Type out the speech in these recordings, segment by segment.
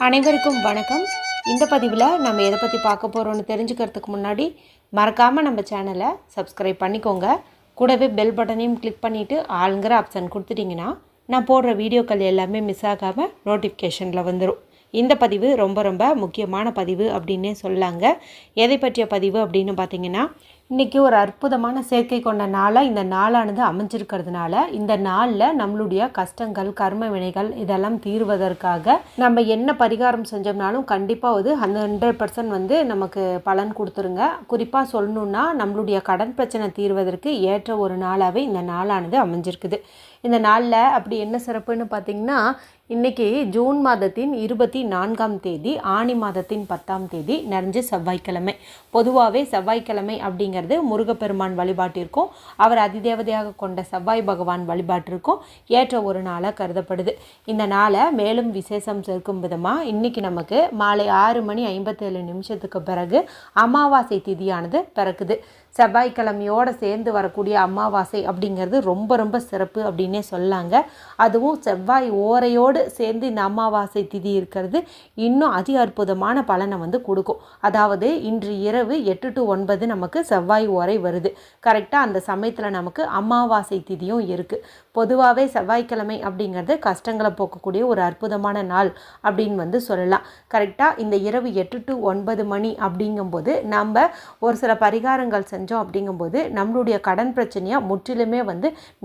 அனைவருக்கும் வணக்கம். இந்த பதிவில் நம்ம எதை பற்றி பார்க்க போகிறோன்னு தெரிஞ்சுக்கிறதுக்கு முன்னாடி மறக்காமல் நம்ம சேனலை சப்ஸ்கிரைப் பண்ணிக்கோங்க. கூடவே பெல் பட்டனையும் கிளிக் பண்ணிவிட்டு ஆளுங்கிற ஆப்ஷன் கொடுத்துட்டிங்கன்னா நான் போடுற வீடியோக்கள் எல்லாமே மிஸ் ஆகாமல் நோட்டிஃபிகேஷனில் வந்துடும். இந்த பதிவு ரொம்ப ரொம்ப முக்கியமான பதிவு அப்படின்னே சொல்லாங்க. எதை பற்றிய பதிவு அப்படின்னு பார்த்தீங்கன்னா, இன்றைக்கி ஒரு அற்புதமான சேர்க்கை கொண்ட நாளாக இந்த நாளானது அமைஞ்சிருக்கிறதுனால இந்த நாளில் நம்மளுடைய கஷ்டங்கள் கர்ம வினைகள் இதெல்லாம் தீர்வதற்காக நம்ம என்ன பரிகாரம் செஞ்சோம்னாலும் கண்டிப்பாக 100% நமக்கு பலன் கொடுத்துருங்க. குறிப்பாக சொல்லணுன்னா நம்மளுடைய கடன் பிரச்சனை தீர்வதற்கு ஏற்ற ஒரு நாளாகவே இந்த நாளானது அமைஞ்சிருக்குது. இந்த நாளில் அப்படி என்ன சிறப்புன்னு பார்த்திங்கன்னா, இன்றைக்கி ஜூன் மாதத்தின் 24ஆம் தேதி ஆனி மாதத்தின் 10ஆம் தேதி நிறைஞ்ச செவ்வாய்க்கிழமை. பொதுவாகவே செவ்வாய்க்கிழமை அப்படிங்கிறது முருகப்பெருமான் வழிபாட்டிற்கும் அவர் அதிதேவதையாக கொண்ட செவ்வாய் பகவான் வழிபாட்டிற்கும் ஏற்ற ஒரு நாளாக கருதப்படுது. இந்த நாளை மேலும் விசேஷம் சேர்க்கும் விதமாக இன்றைக்கி நமக்கு மாலை 6:57 பிறகு அமாவாசை திதியானது பிறக்குது. செவ்வாய்க்கிழமையோடு சேர்ந்து வரக்கூடிய அமாவாசை அப்படிங்கிறது ரொம்ப ரொம்ப சிறப்பு அப்படின்னே சொல்லாங்க. அதுவும் செவ்வாய் ஓரையோடு சேர்ந்து இந்த அமாவாசை திதி இருக்கிறது இன்னும் அதி அற்புதமான பலனை கொடுக்கும். அதாவது இன்று இரவு 8 to 9 நமக்கு செவ்வாய் ஓரை வருது. கரெக்டாக அந்த சமயத்தில் நமக்கு அமாவாசை திதியும் இருக்குது. பொதுவாகவே செவ்வாய்க்கிழமை அப்படிங்கிறது கஷ்டங்களை போக்கக்கூடிய ஒரு அற்புதமான நாள் அப்படின்னு சொல்லலாம். கரெக்டாக இந்த இரவு 8 to 9 மணி அப்படிங்கும்போது நம்ம ஒரு சில பரிகாரங்கள் செஞ்சோம் அப்படிங்கும்போது நம்மளுடைய கடன் பிரச்சனையை முற்றிலுமே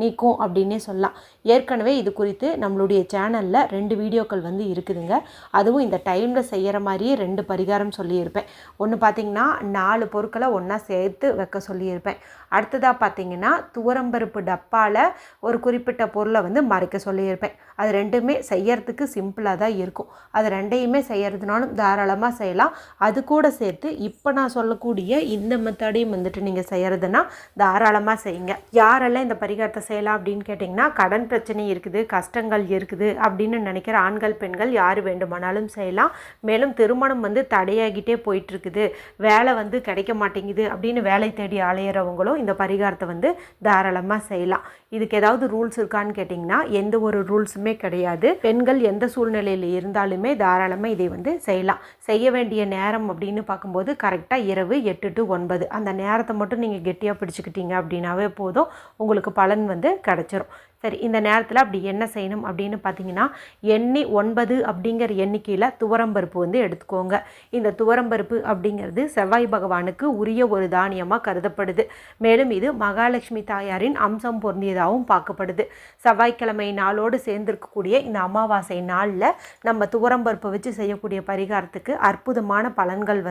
நீக்கும் அப்படின்னே சொல்லலாம். ஏற்கனவே இது குறித்து நம்மளுடைய சேனலில் 2 வீடியோக்கள் இருக்குதுங்க. அதுவும் இந்த டைமில் செய்கிற மாதிரியே 2 பரிகாரம் சொல்லியிருப்பேன். ஒன்று பார்த்திங்கன்னா 4 பொருட்களை ஒன்றா சேர்த்து வைக்க சொல்லியிருப்பேன். அடுத்ததாக பார்த்திங்கன்னா துவரம்பருப்பு டப்பாவில் ஒரு குறிப்பிட்ட பொருளை மறைக்க சொல்லியிருப்பேன். அது ரெண்டுமே செய்யறதுக்கு சிம்பிளாக தான் இருக்கும். அது ரெண்டையுமே செய்யறதுனாலும் தாராளமாக செய்யலாம். அது கூட சேர்த்து இப்போ நான் சொல்லக்கூடிய இந்த மெத்தடையும் நீங்கள் செய்கிறதுனா தாராளமாக செய்யுங்க. யாரெல்லாம் இந்த பரிகாரத்தை செய்யலாம் அப்படின்னு கேட்டிங்கன்னா, கடன் பிரச்சனை இருக்குது, கஷ்டங்கள் இருக்குது அப்படின்னு நினைக்கிற ஆண்கள் பெண்கள் யார் வேண்டுமானாலும் செய்யலாம். மேலும் திருமணம் தடையாகிட்டே போயிட்டுருக்குது, வேலை கிடைக்க மாட்டேங்குது அப்படின்னு வேலை தேடி அலையிறவங்களும் இந்த பரிகாரத்தை தாராளமாக செய்யலாம். இதுக்கு ஏதாவது ரூல்ஸ் இருக்கான்னு கேட்டிங்கன்னா எந்த ஒரு ரூல்ஸுமே கிடையாது. பெண்கள் எந்த சூழ்நிலையில் இருந்தாலுமே தாராளமாக இதை செய்யலாம். செய்ய வேண்டிய நேரம் அப்படின்னு பார்க்கும்போது கரெக்டாக இரவு 8 to 9 அந்த நேரத்தை மட்டும் நீங்கள் கெட்டியாக பிடிச்சிக்கிட்டீங்க அப்படின்னாவே போதும், உங்களுக்கு பலன் கிடச்சிரும். சரி, இந்த நேரத்தில் அப்படி என்ன செய்யணும் அப்படின்னு பார்த்தீங்கன்னா, எண்ணி 9 அப்படிங்கிற எண்ணிக்கையில் துவரம்பருப்பு எடுத்துக்கோங்க. இந்த துவரம்பருப்பு அப்படிங்கிறது செவ்வாய் பகவானுக்கு உரிய ஒரு தானியமாக கருதப்படுது. மேலும் இது மகாலட்சுமி தாயாரின் அம்சம் பொருந்தியதாகவும் பார்க்கப்படுது. செவ்வாய்க்கிழமை நாளோடு சேர்ந்திருக்கக்கூடிய இந்த அமாவாசை நாளில் நம்ம துவரம்பருப்பை வச்சு செய்யக்கூடிய பரிகாரத்துக்கு அற்புதமான பலன்கள்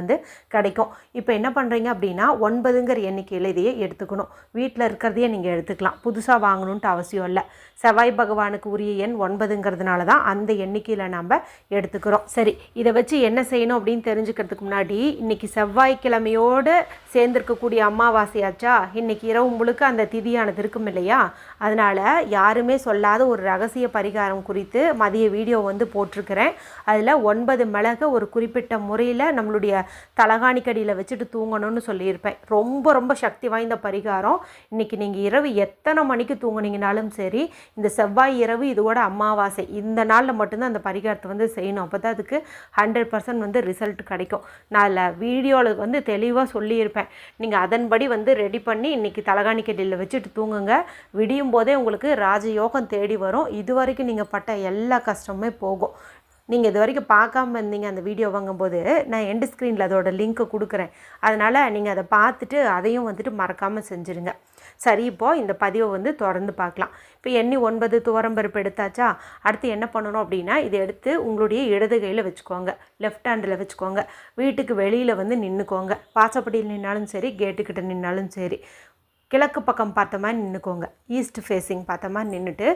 கிடைக்கும். இப்போ என்ன பண்ணுறீங்க அப்படின்னா 9ங்கிற எண்ணிக்கையில் இதையே எடுத்துக்கணும். வீட்டில் இருக்கிறதையே நீங்கள் எடுத்துக்கலாம், புதுசாக வாங்கணுன்ட்டு அவசியம் இல்லை. செவ்வாய் பகவானுக்கு உரிய எண் 9ங்கிறதுனால தான் அந்த எண்ணிக்கையில் நம்ம எடுத்துக்கிறோம். சரி, இதை வச்சு என்ன செய்யணும் அப்படின்னு தெரிஞ்சுக்கிறதுக்கு முன்னாடி, இன்றைக்கி செவ்வாய்க்கிழமையோடு சேர்ந்திருக்கக்கூடிய அமாவாசையாச்சா, இன்றைக்கி இரவு முழுக்க அந்த திதியானது இருக்கும் இல்லையா, அதனால் யாருமே சொல்லாத ஒரு ரகசிய பரிகாரம் குறித்து மதிய வீடியோ போட்டிருக்கிறேன். அதில் 9 மிளகு ஒரு குறிப்பிட்ட முறையில் நம்மளுடைய தலகாணிக்கடியில் வச்சுட்டு தூங்கணும்னு சொல்லியிருப்பேன். ரொம்ப ரொம்ப சக்தி வாய்ந்த பரிகாரம். இன்றைக்கி நீங்கள் இரவு எத்தனை மணிக்கு தூங்குனீங்கனாலும் சரி, இந்த செவ்வாய் இரவு இதோட அமாவாசை இந்த நாளில் மட்டும்தான் அந்த பரிகாரத்தை செய்யணும். அப்போ தான் அதுக்கு 100% ரிசல்ட் கிடைக்கும். நான் அதில் வீடியோவில் தெளிவாக சொல்லியிருப்பேன். நீங்கள் அதன்படி ரெடி பண்ணி இன்றைக்கி தலகாணிக்கடியில் வச்சுட்டு தூங்குங்க. விடியும் போதே உங்களுக்கு ராஜயோகம் தேடி வரும். இது வரைக்கும் நீங்கள் பட்ட எல்லா கஷ்டமுமே போகும். நீங்கள் இது வரைக்கும் பார்க்காம இருந்தீங்க அந்த வீடியோ வாங்கும்போது நான் எண்டு ஸ்க்ரீனில் அதோட லிங்க்கை கொடுக்குறேன். அதனால் நீங்கள் அதை பார்த்துட்டு அதையும் மறக்காமல் செஞ்சுருங்க. சரி, இப்போது இந்த பதிவை தொடர்ந்து பார்க்கலாம். இப்போ எண்ணி 9 துவரம்பருப்பு எடுத்தாச்சா, அடுத்து என்ன பண்ணணும் அப்படின்னா, இதை எடுத்து உங்களுடைய இடது கையில் வச்சுக்கோங்க, லெஃப்ட் ஹேண்டில் வச்சுக்கோங்க. வீட்டுக்கு வெளியில் நின்றுக்கோங்க. வாசப்படியில் நின்னாலும் சரி, கேட்டுக்கிட்ட நின்னாலும் சரி, கிழக்கு பக்கம் பார்த்த மாதிரி நின்றுக்கோங்க. ஈஸ்ட் ஃபேஸிங் பார்த்த மாதிரி நின்றுட்டு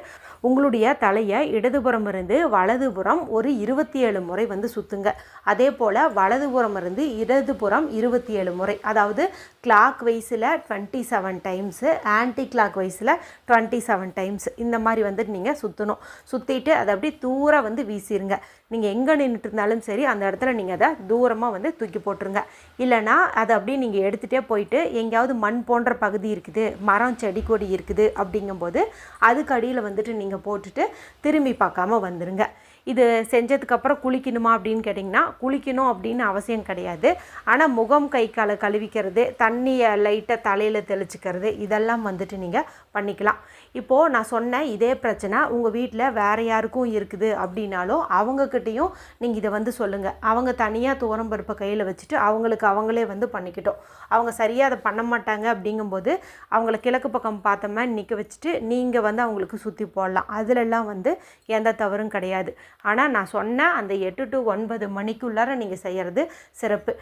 உங்களுடைய தலையை இடதுபுறம் இருந்து வலதுபுறம் ஒரு 27 முறை சுற்றுங்க. அதே போல் வலதுபுறம் இருந்து இடதுபுறம் 27 முறை, அதாவது கிளாக் வைஸில் 27 டைம்ஸு, ஆன்டி கிளாக் வைஸில் 27 டைம்ஸ் இந்த மாதிரி நீங்கள் சுற்றணும். சுற்றிட்டு அதை அப்படி தூரம் வீசிடுங்க. நீங்கள் எங்கே நின்றுட்டு இருந்தாலும் சரி அந்த இடத்துல நீங்கள் அதை தூரமாக தூக்கி போட்டுருங்க. இல்லைனா அதை அப்படியே நீங்கள் எடுத்துகிட்டே போயிட்டு எங்கேயாவது மண் போன்ற பகுதி இருக்குது இருக்குது, மரம் செடி கொடி இருக்குது அப்படிங்கும்போது அதுக்கு அடியில் வந்துட்டு நீங்கள் போட்டுட்டு திரும்பி பார்க்காம வந்துடுங்க. இது செஞ்சதுக்கப்புறம் குளிக்கணுமா அப்படின்னு கேட்டிங்கன்னா, குளிக்கணும் அப்படின்னு அவசியம் கிடையாது. ஆனால் முகம் கை காலை கழுவிக்கிறது, தண்ணியை லைட்டாக தலையில் தெளிச்சிக்கிறது, இதெல்லாம் வந்துட்டு நீங்கள் பண்ணிக்கலாம். இப்போது நான் சொன்ன இதே பிரச்சனை உங்கள் வீட்டில் வேறு யாருக்கும் இருக்குது அப்படின்னாலும் அவங்கக்கிட்டேயும் நீங்கள் இதை வந்து சொல்லுங்கள். அவங்க தனியாக துவரம்பருப்பை கையில் வச்சுட்டு அவங்களுக்கு அவங்களே வந்து பண்ணிக்கிட்டோம். அவங்க சரியாக அதை பண்ண மாட்டாங்க அப்படிங்கும்போது அவங்கள கிழக்கு பக்கம் பார்த்த மாதிரி நிற்க வச்சுட்டு நீங்கள் வந்து அவங்களுக்கு சுற்றி போடலாம். அதிலெல்லாம் வந்து எந்த தவறும் கிடையாது. ஆனால் நான் சொன்ன அந்த 8 to 9 மணிக்குள்ளார நீங்கள் செய்கிறது சிறப்பு.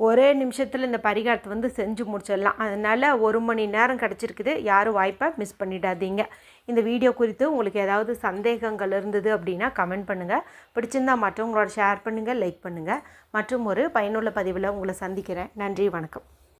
ஒரே நிமிஷத்தில் இந்த பரிகாரத்தை வந்து செஞ்சு முடிச்சிடலாம். அதனால் 1 மணி நேரம் கிடச்சிருக்குது. யாரும் வாய்ப்பை மிஸ் பண்ணிடாதீங்க. இந்த வீடியோ குறித்து உங்களுக்கு ஏதாவது சந்தேகங்கள் இருந்தது அப்படின்னா கமெண்ட் பண்ணுங்கள். பிடிச்சிருந்தால் மற்றவங்களோட ஷேர் பண்ணுங்கள், லைக் பண்ணுங்கள். மற்றும் ஒரு பயனுள்ள பதிவில் உங்களை சந்திக்கிறேன். நன்றி, வணக்கம்.